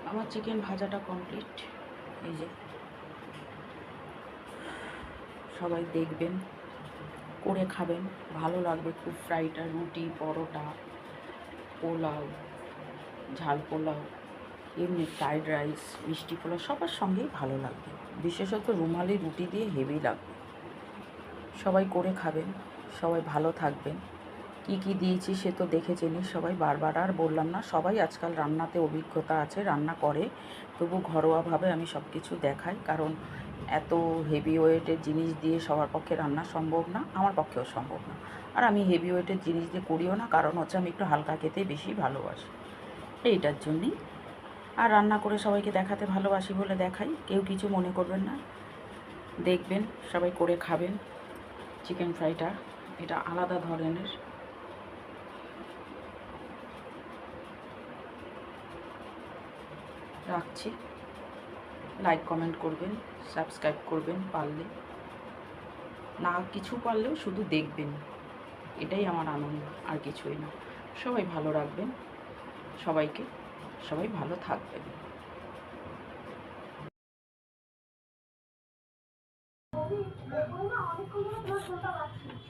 আমার চিকেন ভাজাটা কমপ্লিট। এই যে সবাই দেখবেন, করে খাবেন, ভালো লাগবে খুব। ফ্রাইটা, রুটি, পরোটা, পোলাও, ঝাল পোলাও, এমনি ফ্রাইড রাইস, মিষ্টি পোলাও সবার সঙ্গেই ভালো লাগবে। বিশেষত রুমালি রুটি দিয়ে হেভি লাগবে। সবাই করে খাবেন, সবাই ভালো থাকবেন। কি কি দিয়েছি সে তো দেখেছেনই সবাই, বারবার আর বললাম না। সবাই আজকাল রান্নাতে অভিজ্ঞতা আছে, রান্না করে, তবু ঘরোয়াভাবে আমি সব কিছু দেখাই, কারণ এত হেভি ওয়েটের জিনিস দিয়ে সবার পক্ষে রান্না সম্ভব না, আমার পক্ষেও সম্ভব না। আর আমি হেভি ওয়েটের জিনিস দিয়ে করিও না, কারণ হচ্ছে আমি একটু হালকা খেতেই বেশি ভালোবাসি, এইটার জন্যই। আর রান্না করে সবাইকে দেখাতে ভালোবাসি বলে দেখাই, কেউ কিছু মনে করবেন না। দেখবেন, সবাই করে খাবেন। চিকেন ফ্রাইটা এটা আলাদা ধরনের। রাখছি। লাইক কমেন্ট করবেন, সাবস্ক্রাইব করবেন পারলে, না কিছু পারলেও শুধু দেখবেন, এটাই আমার আনন্দ, আর কিছুই না। সবাই ভালো রাখবেন সবাইকে, সবাই ভালো থাকবেন।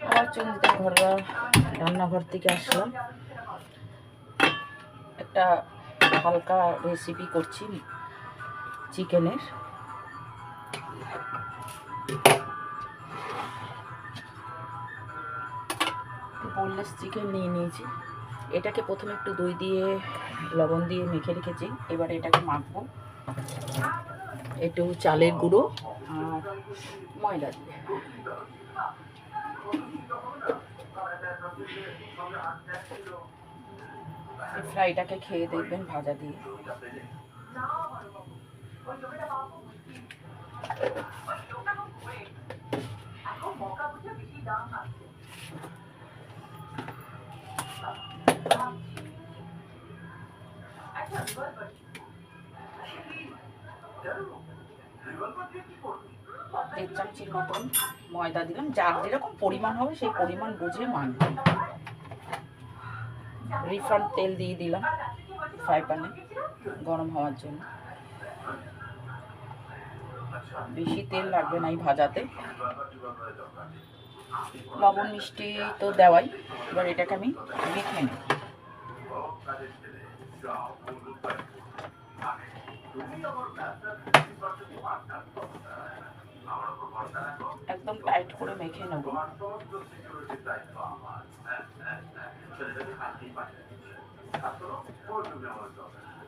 আবার চন্দ্রিকা ঘরোয়া রান্নাঘর থেকে আসলাম, একটা হালকা রেসিপি করছি চিকেনের। বোনলেস চিকেন নিয়ে নিয়েছি। এটাকে প্রথমে একটু দই দিয়ে লবণ দিয়ে মেখে রেখেছি। এবারে এটাকে মাখবো একটু চালের গুঁড়ো আর ময়দা দিয়ে। ফ্রাইটাকে খেয়ে দেখবেন ভাজা দিয়ে। দেড় চামচির মতন ময়দা দিলাম, যার যেরকম পরিমাণ হবে সেই পরিমাণ বুঝে মানবেন। রিফাইন্ড তেল দিয়ে দিলাম ফ্রাই প্যানে গরম হওয়ার জন্য। বেশি তেল লাগবে না এই ভাজাতে। লবণ মিষ্টি তো দেওয়াই। এবার এটাকে আমি মেখে নিই। একদম টাইট করে মেখে নেব।